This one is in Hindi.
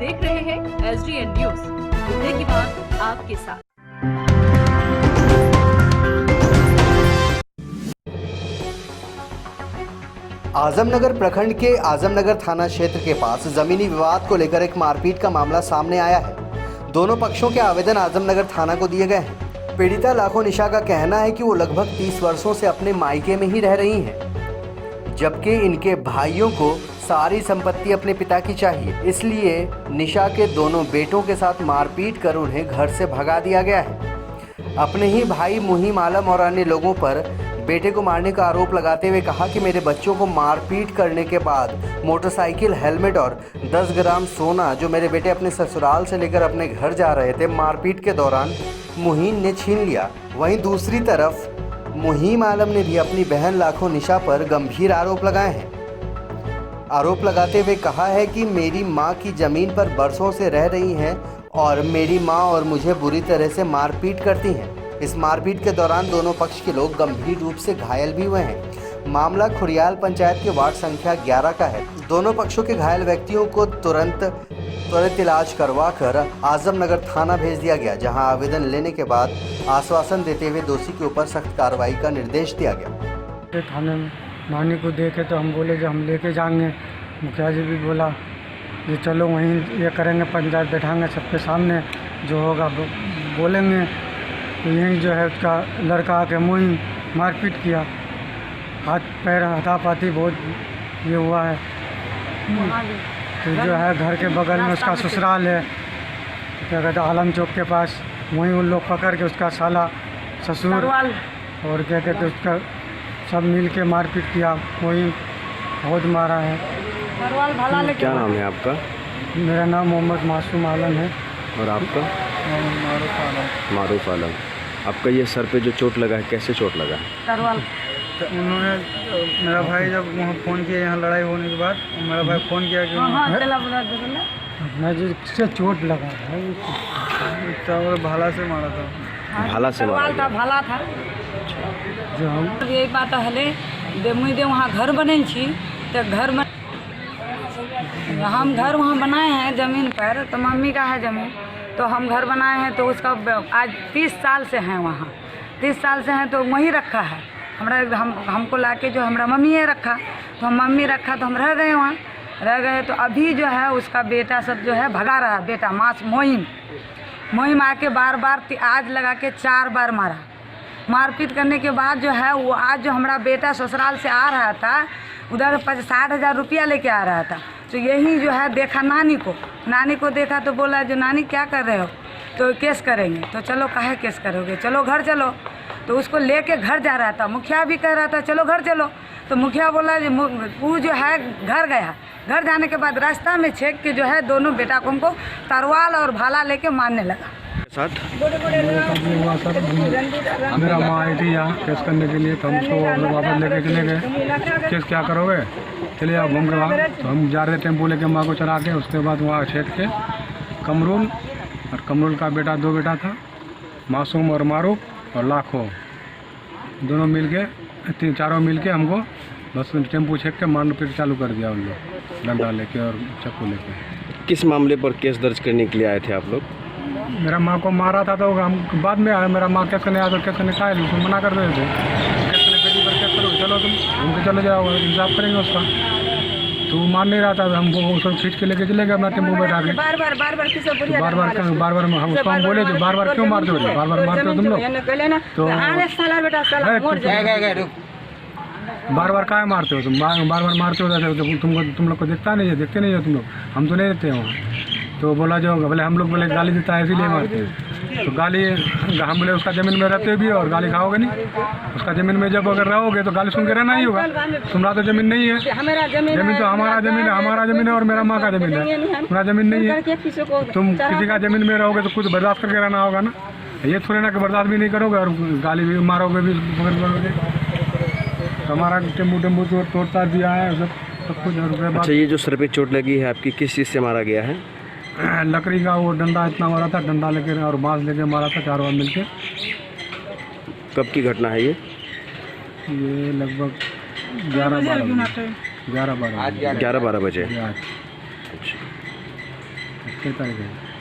देख रहे हैं SDN न्यूज, मुद्दे की बात आपके साथ। आजमनगर प्रखंड के आजमनगर थाना क्षेत्र के पास जमीनी विवाद को लेकर एक मारपीट का मामला सामने आया है। दोनों पक्षों के आवेदन आजमनगर थाना को दिए गए हैं। पीड़िता लाखो निशा का कहना है कि वो लगभग 30 वर्षों से अपने मायके में ही रह रही हैं, जबकि इनके भाइयों को सारी संपत्ति अपने पिता की चाहिए। इसलिए निशा के दोनों बेटों के साथ मारपीट कर उन्हें घर से भगा दिया गया है। अपने ही भाई मुहिम आलम और अन्य लोगों पर बेटे को मारने का आरोप लगाते हुए कहा कि मेरे बच्चों को मारपीट करने के बाद मोटरसाइकिल, हेलमेट और 10 ग्राम सोना जो मेरे बेटे अपने ससुराल से लेकर अपने घर जा रहे थे, मारपीट के दौरान मुहीन ने छीन लिया। वहीं दूसरी तरफ मुहिम आलम ने भी अपनी बहन लाखो निशा पर गंभीर आरोप लगाए हैं। आरोप लगाते हुए कहा है कि मेरी मां की ज़मीन पर बरसों से रह रही हैं और मेरी मां और मुझे बुरी तरह से मारपीट करती हैं। इस मारपीट के दौरान दोनों पक्ष के लोग गंभीर रूप से घायल भी हुए हैं। मामला खुरियाल पंचायत के वार्ड संख्या 11 का है। दोनों पक्षों के घायल व्यक्तियों को त्वरित इलाज करवाकर आजमनगर थाना भेज दिया गया, जहां आवेदन लेने के बाद आश्वासन देते हुए दोषी के ऊपर सख्त कार्रवाई का निर्देश दिया गया। थाने में नानी को देखे तो हम बोले जो हम लेके जाएंगे। मुखिया जी भी बोला कि चलो वहीं ये करेंगे, पंचायत बैठाएंगे, सबके सामने जो होगा बोलेंगे। तो यहीं जो है उसका लड़का आके मुँह मारपीट किया, हाथ पैर हाथापाती बहुत ये हुआ है। तो जो है घर के बगल में उसका ससुराल है, क्या कहते हैं आलम चौक के पास, वहीं उन लोग पकड़ के उसका साला ससुर और क्या कहते उसका सब मिल के मारपीट किया, वही बहुत मारा है। क्या नाम है आपका? मेरा नाम मोहम्मद मासूम आलम है। और आपका? मारूफ आलम। आपका ये सर पे जो चोट लगा है, कैसे चोट लगा है? तो उन्होंने मेरा भाई जब वहाँ फ़ोन किया, यहाँ लड़ाई होने के बाद मेरा भाई फ़ोन किया कि मैं जिससे चोट लगा है भाला से मारा था। भाला से मारा गया। भाला था जो हम यही बात हले दे वहाँ घर बने छी, तो घर में हम घर वहाँ बनाए हैं ज़मीन पर, तो मम्मी का है ज़मीन, तो हम घर बनाए हैं। तो उसका आज 30 साल से हैं वहाँ, 30 साल से हैं, तो वहीं रखा है। हमको लाके जो हमारा मम्मी है रखा, तो हम मम्मी रखा तो हम रह गए वहाँ, रह गए। तो अभी जो है उसका बेटा सब जो है भगा रहा, बेटा मोहिम आके बार आज लगा के 4 बार मारा। मारपीट करने के बाद जो है वो आज जो हमारा बेटा ससुराल से आ रहा था, उधर 60,000 रुपया लेके आ रहा था। तो यही जो है देखा नानी को देखा, तो बोला जो नानी क्या कर रहे हो, तो केस करेंगे। तो चलो काहे केस करोगे, चलो घर चलो। तो उसको लेके घर जा रहा था, मुखिया भी कह रहा था चलो घर चलो। तो मुखिया बोला वो जो है घर गया, घर जाने के बाद रास्ता में छेक के जो है दोनों बेटा को हमको तलवार और भाला लेके मारने लगा। मेरा माँ आई थी यहाँ केस करने के लिए, तो हम उसको वापस लेके चले गए। केस क्या करोगे, चलिए आप घूम के वहाँ। तो हम जा रहे टेम्पो लेके माँ को चढ़ा के, उसके बाद वहाँ छेद के कमरुल का बेटा 2 बेटा था, मासूम और मारूफ और लाखो, दोनों मिल के चारों मिल के हमको बस टेम्पो छेक के मारपीट चालू कर दिया उन लोग, डंडा लेके और चाकू लेके। किस मामले पर केस दर्ज करने के लिए आए थे आप लोग? मेरा माँ को मारा था, तो हम बाद में आया। मेरा माँ केस करने आया तो केस करने का तुम मना कर रहे थे, केस करने बेटी पर केस करो, चलो तुम घूम के चले जाओ, इंसाफ करेंगे उसका। तो वो मान नहीं रहा था, हमको उसको खींच के लेके चले गए अपना टेम्पो बैठा के। बार बार हम उसको हम बोले थे बार बार क्यों मारते हो, बार बार मारते हो तुम लोग, तो बार बार काहे मारते हो तुम, बार बार मारते हो, तुम लोग को देखते नहीं हो तुम लोग, हम तो नहीं रहते हैं वहाँ। तो बोला जो बोले हम लोग बोले गाली देता है इसीलिए मारते हैं। तो गाली हम बोले उसका ज़मीन में रहते भी और गाली खाओगे नहीं, उसका ज़मीन में जब अगर रहोगे तो गाली सुन के रहना ही होगा। तुम्हारा तो ज़मीन नहीं है, ज़मीन तो हमारा ज़मीन है और मेरा माँ का ज़मीन है, तुम्हारा ज़मीन नहीं है। तुम किसी का ज़मीन में रहोगे तो कुछ बर्दाश्त करके रहना होगा ना, ये थोड़े ना कि बर्दाश्त भी नहीं करोगे और गाली भी मारोगे भी पकड़ोगे। हमारा टेम्पू तोड़ता दिया है सब कुछ। अच्छा, ये जो सर पे चोट लगी है आपकी, किस चीज़ से मारा गया है? लकड़ी का वो डंडा इतना मारा था, डंडा लेके और बांस लेके मारा था, 4 बार मिलके। कब की घटना है ये? ये लगभग 11-12 बजे। आज 11-12 बजे। अच्छा। कितनी तारीख है?